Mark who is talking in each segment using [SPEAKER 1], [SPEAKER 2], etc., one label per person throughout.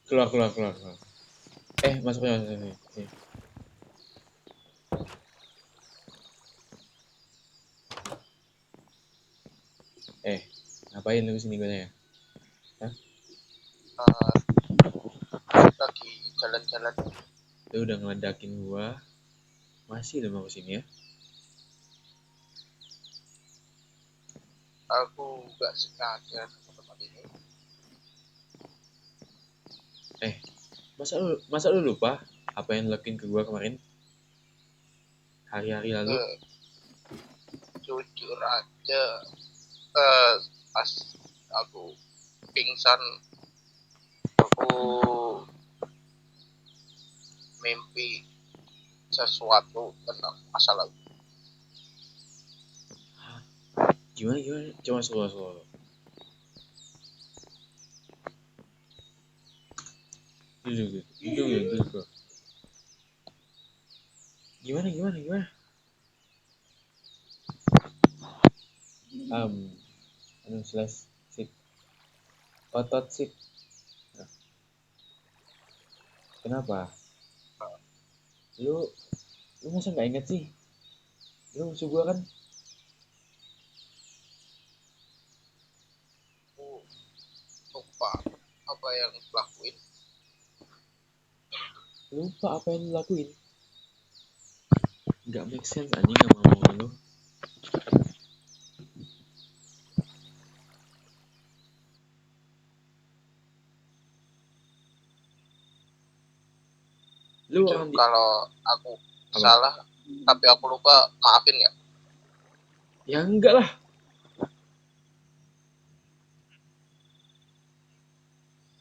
[SPEAKER 1] Keluar, keluar, keluar, keluar. Masuknya, masuknya. Sini. Eh, ngapain lu sini gue ya? Hah?
[SPEAKER 2] Eh, lagi jalan-jalan.
[SPEAKER 1] Lu udah ngeledakin gua, masih lu mau kesini ya?
[SPEAKER 2] Aku nggak sengaja ke tempat ini.
[SPEAKER 1] Eh, masa lu lupa apa yang lakuin ke gua kemarin? Hari-hari lalu?
[SPEAKER 2] Eh, Jujur aja, pas aku pingsan, aku mimpi sesuatu tentang masa lalu.
[SPEAKER 1] Gimana, gimana? Coba solo. Duduk. Gimana? Um, slash sit, otot sit. Nah, kenapa? Lu, lu masa nggak inget sih? Lu musuh gua kan?
[SPEAKER 2] Aku lupa apa yang kulakuin.
[SPEAKER 1] Lupa apa yang lu lakuin? Nggak make sense anjing sama omongan lu. Lu
[SPEAKER 2] Jujur
[SPEAKER 1] orang di
[SPEAKER 2] kalau aku
[SPEAKER 1] apa?
[SPEAKER 2] salah, tapi aku lupa, maafin ya.
[SPEAKER 1] Ya enggak lah.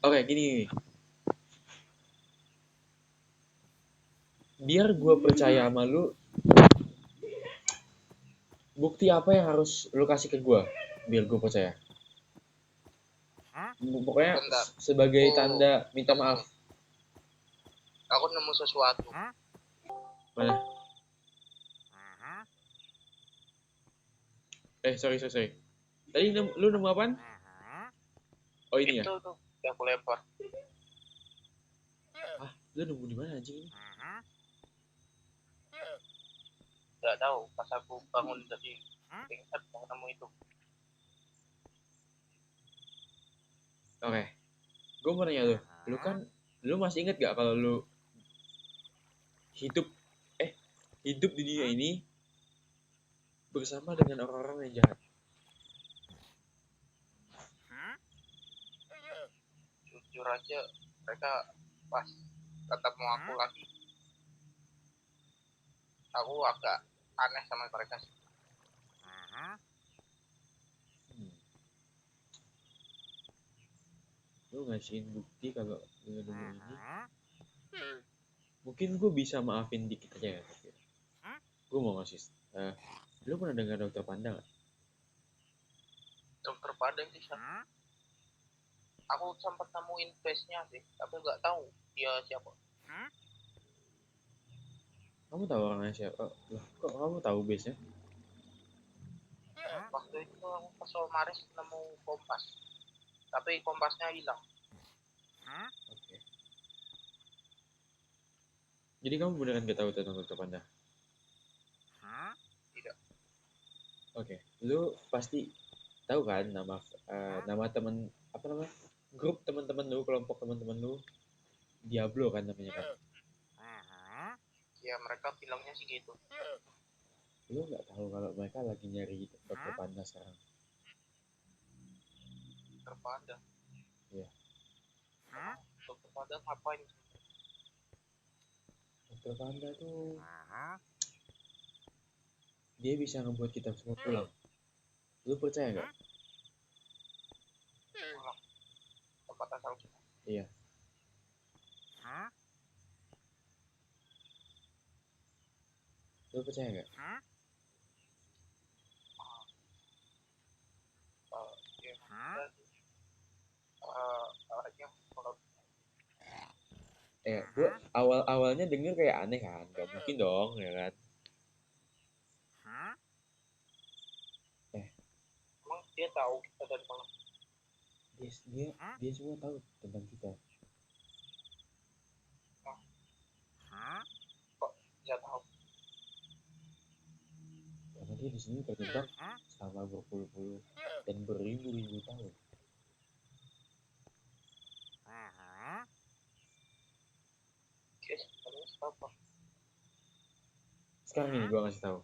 [SPEAKER 1] Oke, gini. Biar gua percaya sama lu, bukti apa yang harus lu kasih ke gua biar gua percaya? Pokoknya
[SPEAKER 2] Bentar,
[SPEAKER 1] sebagai
[SPEAKER 2] aku
[SPEAKER 1] tanda minta
[SPEAKER 2] nemu,
[SPEAKER 1] maaf.
[SPEAKER 2] aku nemu sesuatu.
[SPEAKER 1] Mana? Sorry. Tadi lu nemu apaan? Oh, ini ya.
[SPEAKER 2] Itu tuh yang aku lempar.
[SPEAKER 1] Ah, lu nemu di mana anjing ini?
[SPEAKER 2] Nggak tahu, pas aku bangun dari pingsan mau nemu itu.
[SPEAKER 1] Oke, gua mau nanya lu kan, lu masih inget gak kalau lu hidup eh hidup di dunia ini bersama dengan orang-orang yang jahat?
[SPEAKER 2] Jujur aja, mereka pas ketemu aku lagi, aku agak aneh sama mereka sih.
[SPEAKER 1] Hmm. Lu ngasihin bukti kalau dengan nemu ini, mungkin gue bisa maafin dikit aja ya. Tapi gue mau ngasih, eh, lu pernah dengar dokter Panda gak?
[SPEAKER 2] Dokter Padang sih, aku sempat nemuin face-nya sih, tapi nggak tahu dia siapa.
[SPEAKER 1] Kamu tahu orangnya siapa? Loh, kok kamu tahu base nya?
[SPEAKER 2] Waktu itu aku ke Solmaris nemu kompas, tapi kompasnya hilang.
[SPEAKER 1] Oke, jadi kamu beneran gak tahu tentang dokter Panda?
[SPEAKER 2] Tidak.
[SPEAKER 1] Oke, lu pasti tahu kan nama temen, apa namanya, grup teman-teman lu, kelompok teman-teman lu, Diablo kan namanya kan?
[SPEAKER 2] Ya mereka bilangnya sih gitu.
[SPEAKER 1] Lu nggak tahu kalau mereka lagi nyari dokter Panda sekarang?
[SPEAKER 2] Dokter Padang.
[SPEAKER 1] Iya.
[SPEAKER 2] Emang dokter Padang ngapain?
[SPEAKER 1] Dokter Panda tuh dia bisa ngebuat kita semua pulang. Lu percaya nggak?
[SPEAKER 2] Pulang tempat asal kita.
[SPEAKER 1] Iya. Lu percaya nggak?
[SPEAKER 2] Ya, aja kalau
[SPEAKER 1] Gua awalnya denger kayak aneh kan, nggak mungkin dong, ya kan? Eh,
[SPEAKER 2] emang dia tahu kita dari mana.
[SPEAKER 1] dia dia dia semua tahu tentang kita. dia di sini terjebak selama berpuluh-puluh dan beribu-ribu tahun.
[SPEAKER 2] Yes, terus apa?
[SPEAKER 1] Sekarang ini gua ngasih tahu.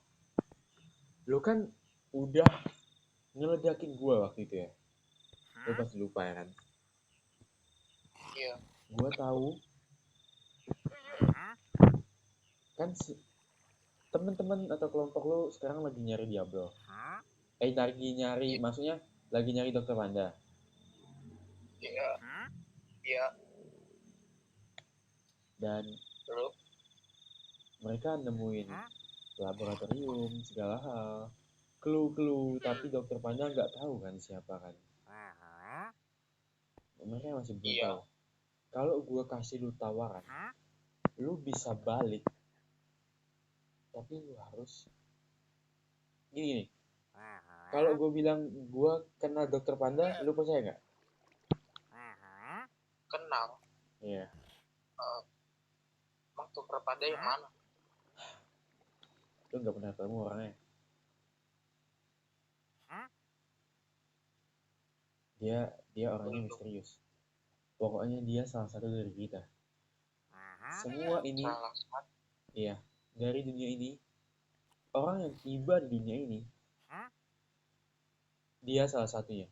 [SPEAKER 1] Lu kan udah ngeledakin gua waktu itu ya. Lu pasti lupa ya kan?
[SPEAKER 2] Iya.
[SPEAKER 1] Gua tahu kan temen-temen atau kelompok lu sekarang lagi nyari Diablo. Lagi nyari, maksudnya lagi nyari Dokter Panda.
[SPEAKER 2] Iya. Iya.
[SPEAKER 1] Dan
[SPEAKER 2] Terus?
[SPEAKER 1] mereka nemuin laboratorium, segala hal, clue-clue, tapi Dokter Panda nggak tahu kan siapa kan. Mereka masih belum
[SPEAKER 2] Iya.
[SPEAKER 1] tahu. Kalau gue kasih lu tawaran, lu bisa balik, tapi lu harus gini nih. Kalau gue bilang gue kenal Dokter Panda, lu percaya nggak?
[SPEAKER 2] Kenal.
[SPEAKER 1] Iya.
[SPEAKER 2] Emang Dokter Panda yang mana?
[SPEAKER 1] Lu nggak pernah ketemu orangnya. Dia orangnya misterius. Pokoknya dia salah satu dari kita. Semua ini,
[SPEAKER 2] Salah satu.
[SPEAKER 1] iya, dari dunia ini, orang yang tiba di dunia ini, dia salah satunya.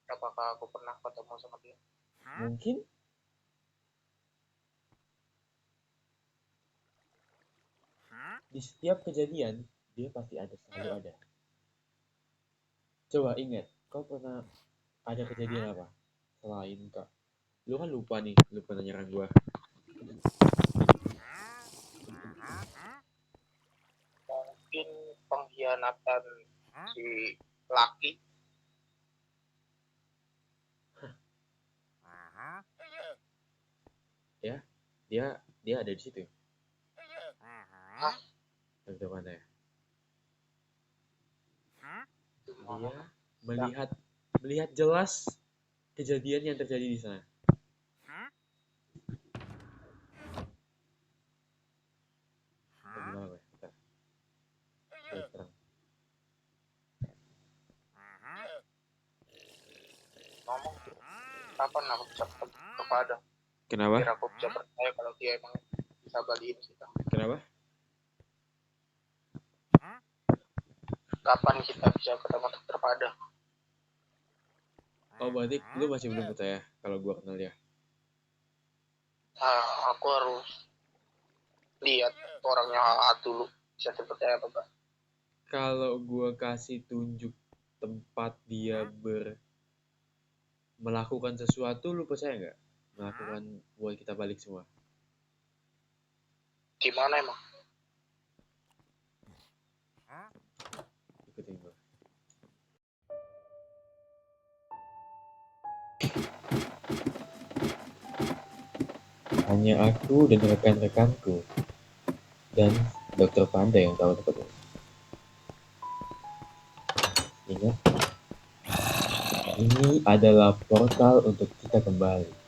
[SPEAKER 2] Apakah aku pernah ketemu sama dia?
[SPEAKER 1] Mungkin di setiap kejadian dia pasti selalu ada. Coba ingat, kau pernah ada kejadian apa selain kak? Lu kan lupa nih, lu pernah nyerang gua.
[SPEAKER 2] Mungkin pengkhianatan si laki.
[SPEAKER 1] Ya, dia ada di situ.
[SPEAKER 2] Hah?
[SPEAKER 1] Dokter Panda ya.
[SPEAKER 2] Gimana?
[SPEAKER 1] Dia melihat jelas kejadian yang terjadi di sana. Gimana gue? Bentar. Terang.
[SPEAKER 2] Ngomong tuh. Kapan aku bisa kepada?
[SPEAKER 1] Kenapa?
[SPEAKER 2] Biar aku bisa percaya kalau dia emang bisa balikin kita.
[SPEAKER 1] Kenapa?
[SPEAKER 2] Kapan kita bisa ketemu Dokter Panda?
[SPEAKER 1] Oh, berarti lu masih belum percaya kalau gua kenal dia.
[SPEAKER 2] Nah, aku harus lihat orangnya dulu. Bisa dipercaya apa enggak?
[SPEAKER 1] Kalau gua kasih tunjuk tempat dia melakukan sesuatu, lu percaya nggak? Melakukan buat kita balik semua.
[SPEAKER 2] Gimana emang?
[SPEAKER 1] Ikutin gua. Hanya aku dan rekan-rekanku dan Dokter Panda yang tahu tempatnya. Ingat, ini adalah portal untuk kita kembali.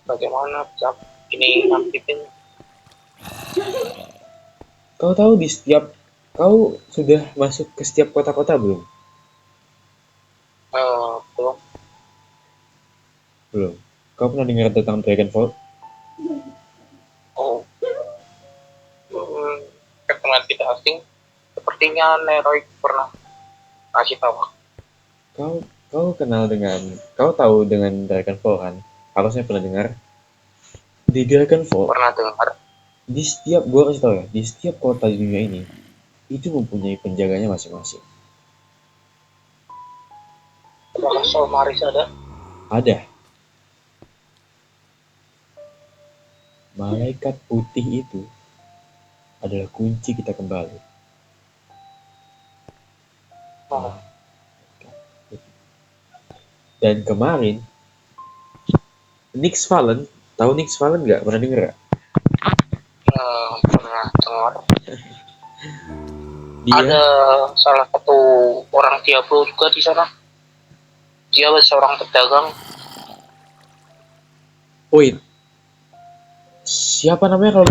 [SPEAKER 2] Bagaimana bisa ini ngaktifin?
[SPEAKER 1] Kau tahu kau sudah masuk ke setiap kota-kota belum?
[SPEAKER 2] Belum.
[SPEAKER 1] Belum. Kau pernah dengar tentang Dragonfall?
[SPEAKER 2] Oh. Pertemuan tidak asing. Sepertinya Leroy pernah kasih tahu.
[SPEAKER 1] Kau tahu dengan Dragonfall kan? Harusnya pernah dengar. Di Dragonfall,
[SPEAKER 2] Pernah dengar.
[SPEAKER 1] gua kasih tau ya, di setiap kota di dunia ini itu mempunyai penjaganya masing-masing.
[SPEAKER 2] Apakah Solmaris ada?
[SPEAKER 1] Ada. Malaikat putih itu adalah kunci kita kembali.
[SPEAKER 2] Oh.
[SPEAKER 1] Dan kemarin Nyx Fallen, tahu Nyx Fallen nggak? Pernah denger nggak?
[SPEAKER 2] Pernah dengar.
[SPEAKER 1] Dia
[SPEAKER 2] ada salah satu orang Diablo juga di sana. Dia seorang pedagang.
[SPEAKER 1] Wait, siapa namanya kalau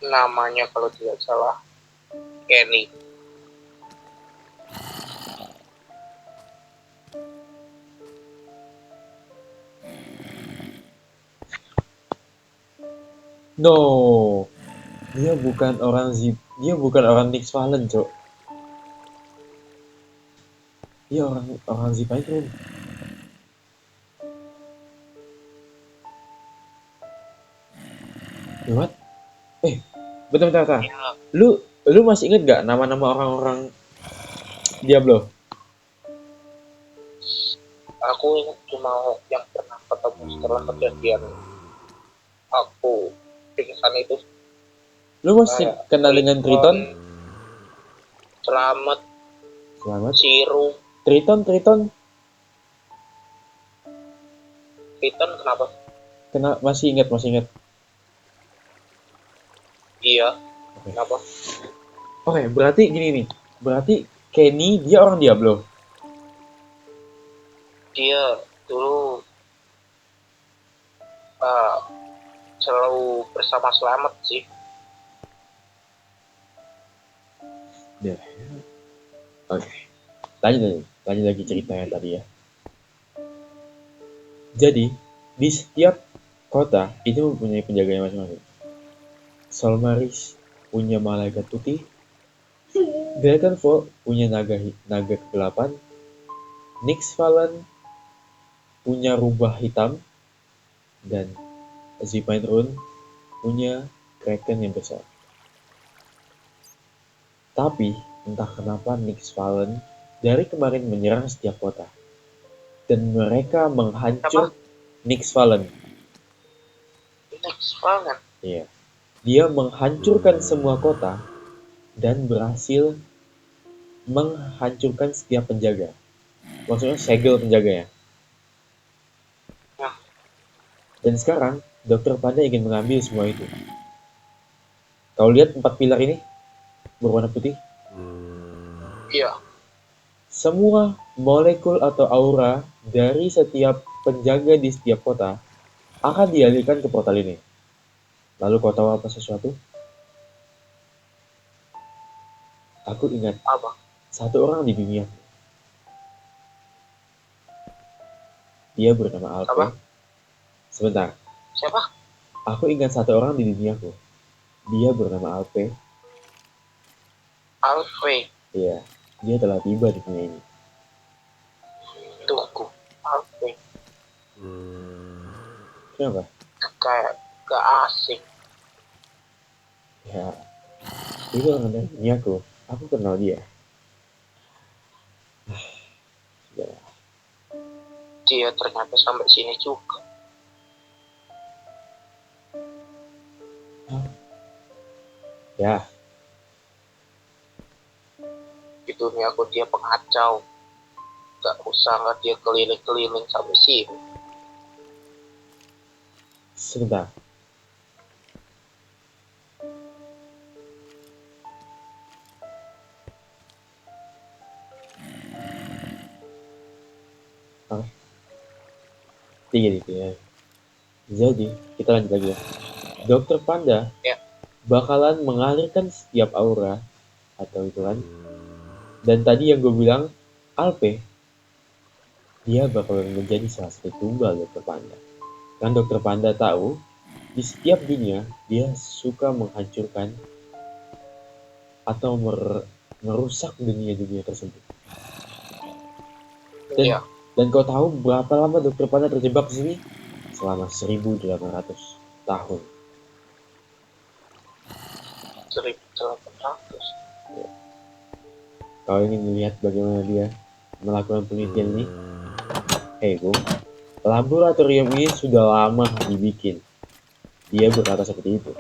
[SPEAKER 2] namanya kalau tidak salah Kenny.
[SPEAKER 1] No, dia bukan orang Nick Fallen, Cok. Dia orang Zipline. What? Bentar.
[SPEAKER 2] Ya,
[SPEAKER 1] Lu masih inget gak nama-nama orang-orang Diablo?
[SPEAKER 2] aku ingat cuma yang pernah ketemu setelah kejadian aku pingsan itu.
[SPEAKER 1] Lu masih kenal dengan Triton?
[SPEAKER 2] Selamat. Siru.
[SPEAKER 1] Triton
[SPEAKER 2] kenapa?
[SPEAKER 1] Masih ingat.
[SPEAKER 2] Iya. Kenapa?
[SPEAKER 1] Oke, berarti gini nih. Berarti Kenny dia orang Diablo.
[SPEAKER 2] Dia dulu selalu bersama Selamat sih.
[SPEAKER 1] Oke. Lanjut lagi ceritanya tadi ya. Jadi, di setiap kota itu mempunyai penjaganya masing-masing. Solmaris punya malaikat putih, Dragonfall punya naga kegelapan, Nyx Fallen punya rubah hitam, dan Zipline Rune punya Kraken yang besar. Tapi, entah kenapa Nyx Fallen dari kemarin menyerang setiap kota. Dan mereka menghancur Nyx Fallen. Iya. Dia menghancurkan semua kota dan berhasil menghancurkan setiap penjaga. Maksudnya segel penjaganya. Dan sekarang, Dr. Panda ingin mengambil semua itu. Kau lihat 4 pilar ini? Berwarna putih?
[SPEAKER 2] Iya.
[SPEAKER 1] Semua molekul atau aura dari setiap penjaga di setiap kota akan dialihkan ke portal ini. Lalu kau tahu apa sesuatu? Aku ingat satu orang di dunia. Dia bernama Alpe. Sebentar.
[SPEAKER 2] Siapa?
[SPEAKER 1] Aku ingat satu orang di duniaku. Dia bernama Alpe.
[SPEAKER 2] Alpe?
[SPEAKER 1] Iya. Dia telah tiba di dunia ini.
[SPEAKER 2] Tunggu. Alpe.
[SPEAKER 1] Kenapa?
[SPEAKER 2] Kayak gak asing.
[SPEAKER 1] Ya. Itu orang dari duniaku. Aku kenal dia. Ya.
[SPEAKER 2] Dia ternyata sampai sini juga.
[SPEAKER 1] Ya.
[SPEAKER 2] Di dunia aku dia pengacau. Gak usah lah dia keliling-keliling sampai sini.
[SPEAKER 1] Sebentar. Ya. Jadi, kita lanjut lagi ya. Dr. Panda bakalan mengalirkan setiap aura atau itu kan. Dan tadi yang gue bilang, Alpe, dia bakalan menjadi salah satu tumbal Dr. Panda. Kan Dr. Panda tahu, di setiap dunia, dia suka menghancurkan atau merusak dunia-dunia tersebut. Dan kau tahu berapa lama Dr. Panda terjebak di sini? Selama 1800 tahun.
[SPEAKER 2] 1800?
[SPEAKER 1] Ya. Kau ingin melihat bagaimana dia melakukan penelitian ini? Hei Bung, laboratorium ini sudah lama dibikin. Dia berkata seperti itu.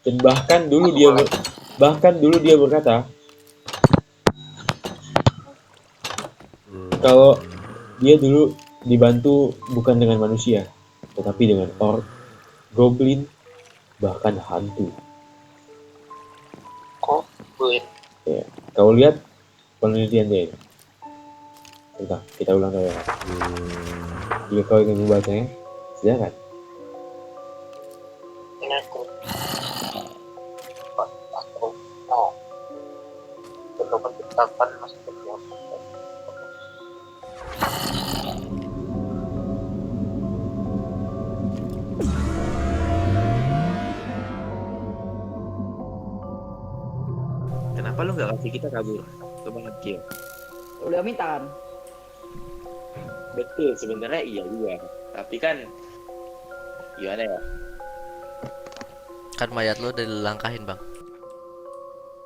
[SPEAKER 1] Dan bahkan dulu dia berkata kalau dia dulu dibantu bukan dengan manusia, tetapi dengan orc, goblin, bahkan hantu.
[SPEAKER 2] Goblin?
[SPEAKER 1] Ya, kau lihat penelitian dia ini. Bentar, kita ulang lagi. Jika kau ingin membacanya, silakan.
[SPEAKER 3] Kenapa lu nggak kasih kita kabur ke Bang Akil?
[SPEAKER 4] Udah minta kan?
[SPEAKER 3] Betul, sebenarnya iya juga. Tapi kan gimana ya?
[SPEAKER 5] Kan mayat lo udah dilangkahin bang.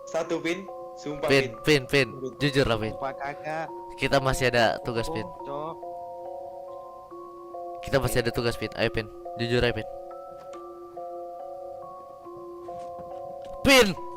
[SPEAKER 3] Satu Pin, sumpah
[SPEAKER 5] Pin, jujur lah Pin.
[SPEAKER 6] Pak kakak.
[SPEAKER 5] Kita masih ada tugas Pin.
[SPEAKER 6] Cok.
[SPEAKER 5] Kita masih ada tugas Pin. Ayo Pin, jujur aja Pin. Pin.